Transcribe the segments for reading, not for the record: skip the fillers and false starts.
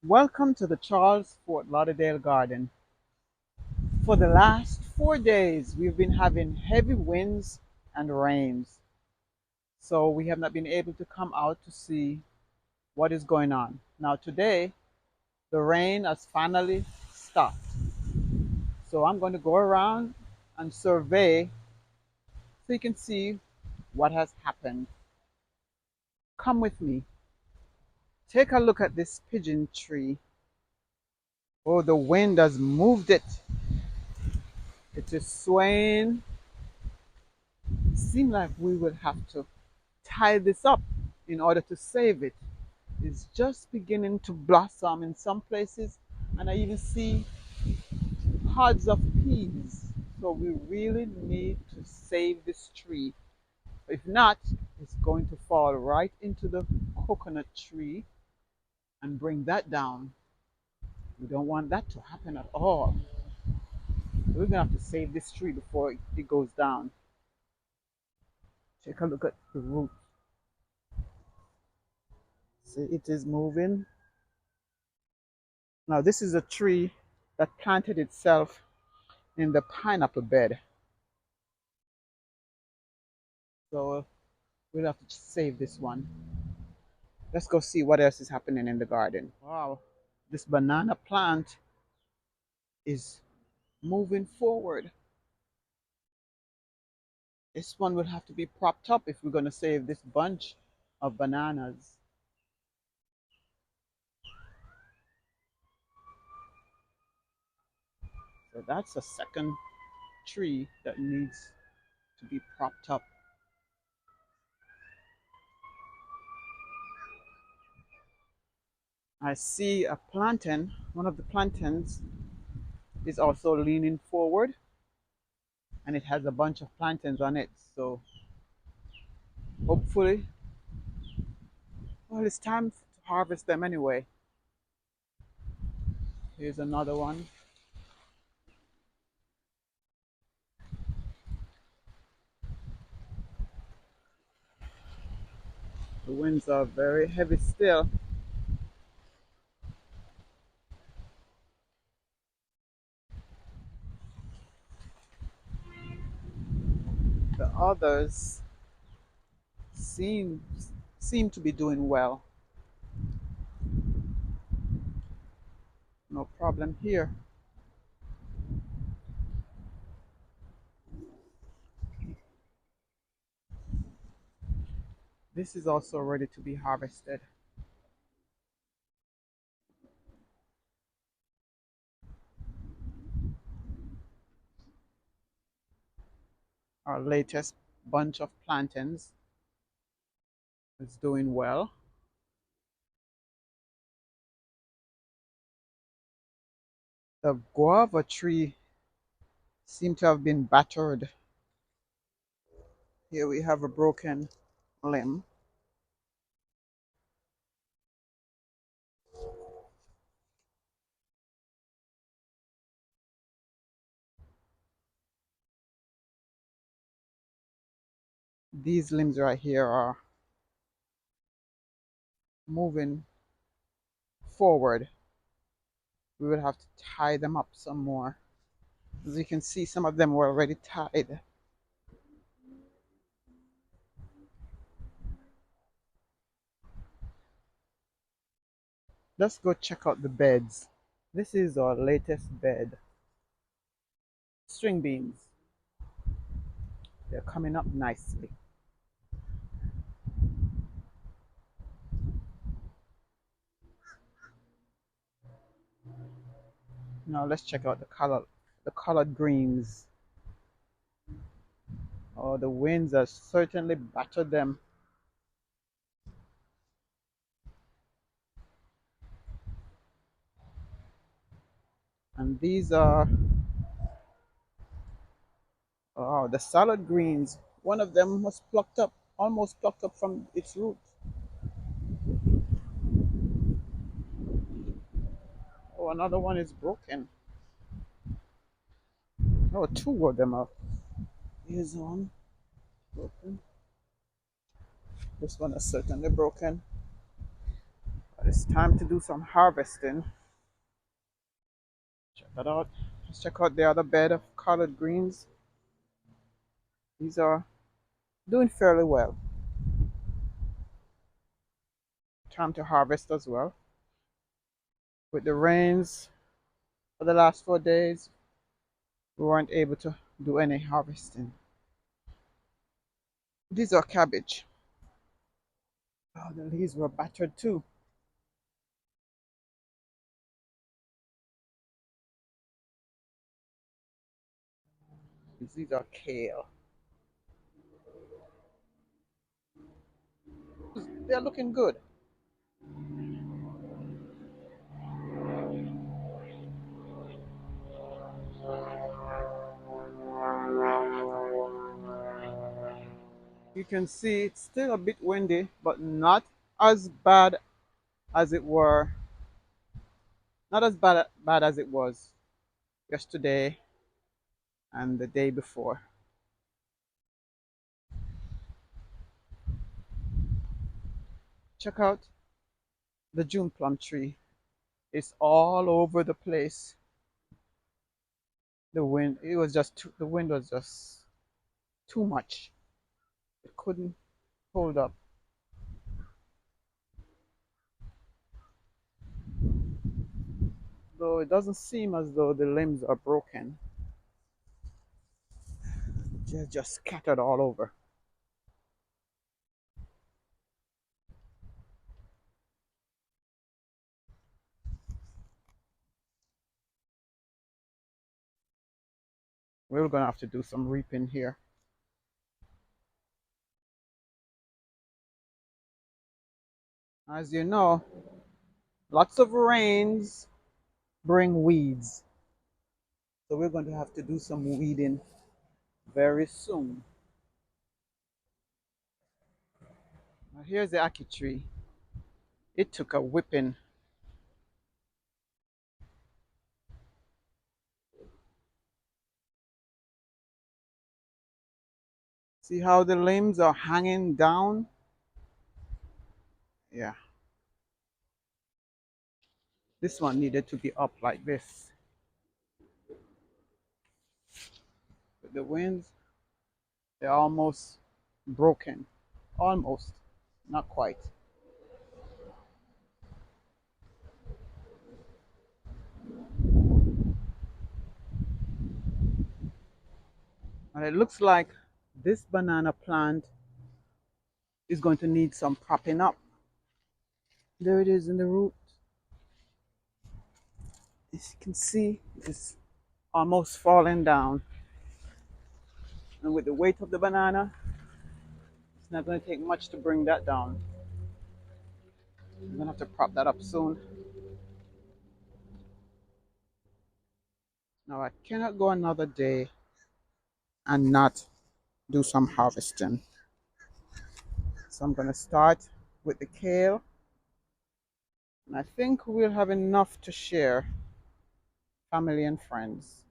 Welcome to the Charles Fort Lauderdale Garden. For the last 4 days, we've been having heavy winds and rains, so we have not been able to come out to see what is going on. Now, today, the rain has finally stopped, so I'm going to go around and survey so you can see what has happened. Come with me. Take a look at this pigeon tree. Oh, the wind has moved it. It is swaying. It seems like we will have to tie this up in order to save it. It's just beginning to blossom in some places, and I even see pods of peas. So we really need to save this tree. If not, it's going to fall right into the coconut tree and bring that down. We don't want that to happen at all. So we're gonna have to save this tree before it goes down. Take a look at the root. See, it is moving. Now this is a tree that planted itself in the pineapple bed. So we'll have to save this one. Let's go see what else is happening in the garden. Wow, this banana plant is moving forward. This one will have to be propped up if we're going to save this bunch of bananas. So that's a second tree that needs to be propped up. I see a plantain. One of the plantains is also leaning forward, and it has a bunch of plantains on it. So hopefully, well, it's time to harvest them anyway. Here's another one. The winds are very heavy still. The others seem seem to be doing well. No problem here. This is also ready to be harvested. Our latest bunch of plantains is doing well. The guava tree seemed to have been battered. Here we have a broken limb. These limbs right here are moving forward. We will have to tie them up some more. As you can see, some of them were already tied. Let's go check out the beds. This is our latest bed. String beans. They're coming up nicely. Now let's check out the colored greens. Oh, the winds have certainly battered them. And these are, oh, the salad greens. One of them was plucked up, almost plucked up from its roots. Oh, another one is broken. Oh, two of them are. Here's one broken. This one is certainly broken. It's time to do some harvesting. Check that out. Let's check out the other bed of collard greens. These are doing fairly well. Time to harvest as well. With the rains for the last 4 days, we weren't able to do any harvesting. These are cabbage. Oh, the leaves were battered too. These are kale. They're looking good. You can see it's still a bit windy, but not as bad as it were, not as bad as it was yesterday and the day before. Check out the June plum tree. It's all over the place. The wind was just too much. It couldn't hold up. Though it doesn't seem as though the limbs are broken. They're just scattered all over. We're gonna have to do some reaping here. As you know, lots of rains bring weeds. So we're going to have to do some weeding very soon. Now here's the ackee tree. It took a whipping. See how the limbs are hanging down? Yeah. This one needed to be up like this. But the winds, they're almost broken. Almost. Not quite. And it looks like this banana plant is going to need some propping up. There it is in the root. As you can see, it's almost falling down. And with the weight of the banana, it's not going to take much to bring that down. I'm going to have to prop that up soon. Now I cannot go another day and not do some harvesting. So I'm going to start with the kale. And I think we'll have enough to share, family and friends.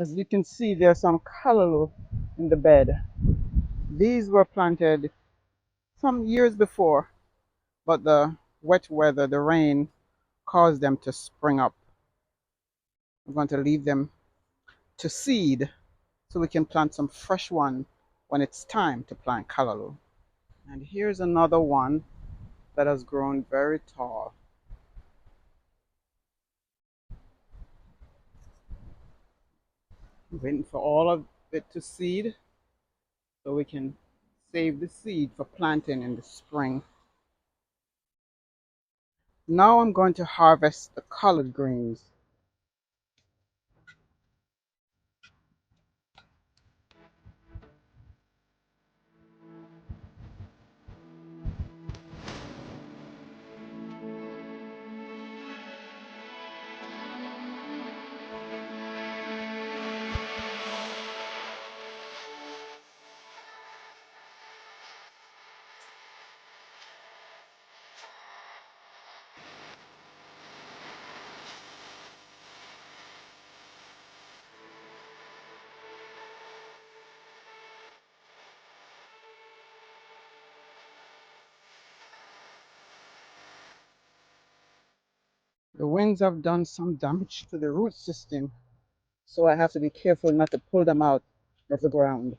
As you can see, there's some callaloo in the bed. These were planted some years before, but the wet weather, the rain, caused them to spring up. I'm going to leave them to seed so we can plant some fresh one when it's time to plant callaloo. And here's another one that has grown very tall. Waiting for all of it to seed so we can save the seed for planting in the spring. Now I'm going to harvest the collard greens. The winds have done some damage to the root system, so I have to be careful not to pull them out of the ground.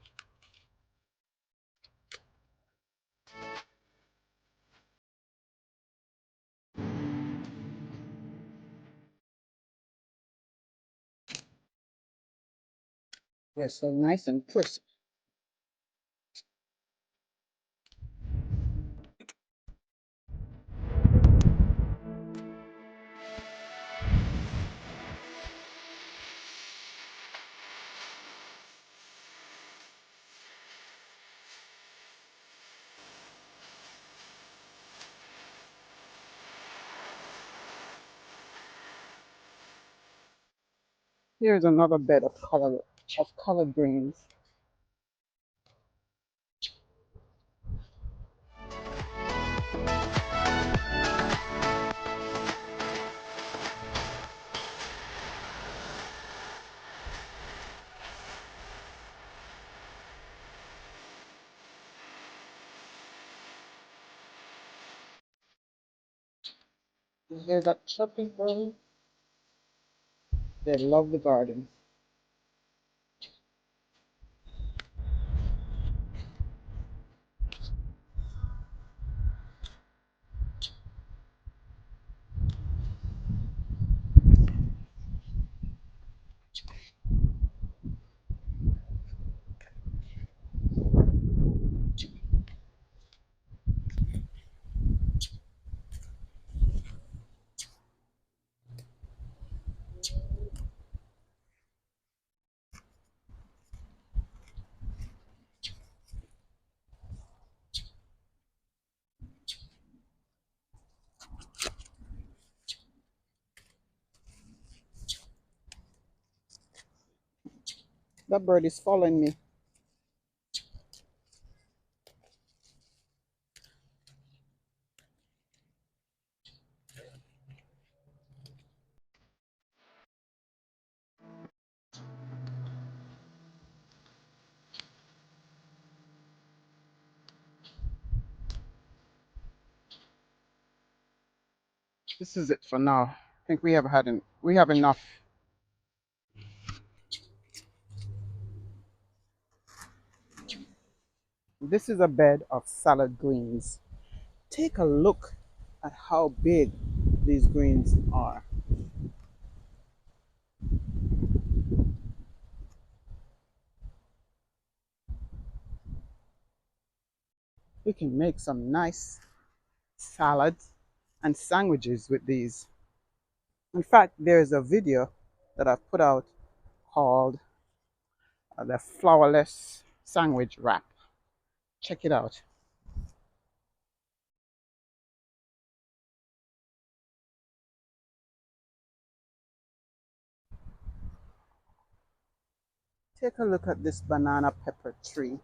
They're so nice and crisp. Here's another bed of collard greens. You hear that chirping bird? They love the garden. That bird is following me. This is it for now. I think we have enough. This is a bed of salad greens. Take a look at how big these greens are. We can make some nice salads and sandwiches with these. In fact, there's a video that I've put out called the flourless sandwich wrap. Check it out. Take a look at this banana pepper tree.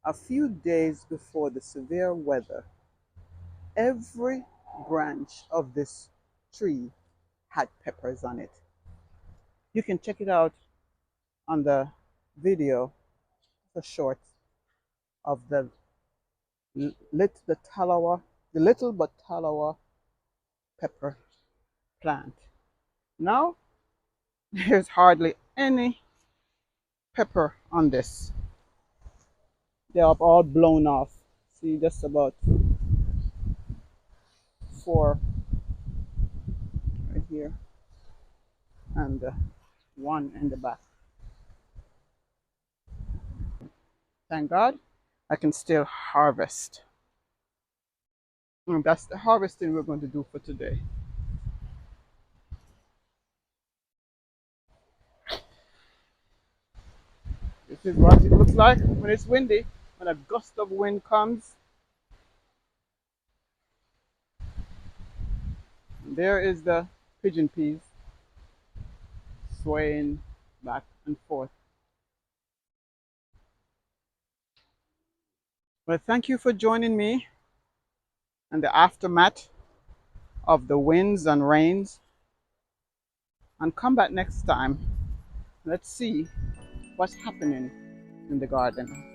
A few days before the severe weather, every branch of this tree had peppers on it. You can check it out on the video, the short of the little but talawa pepper plant. Now there's hardly any pepper on this. They are all blown off. See, just about four right here, and one in the back. thank God I can still harvest. And that's the harvesting we're going to do for today. This is what it looks like when it's windy, when a gust of wind comes. And there is the pigeon peas swaying back and forth. Well, thank you for joining me in the aftermath of the winds and rains. And come back next time. Let's see what's happening in the garden.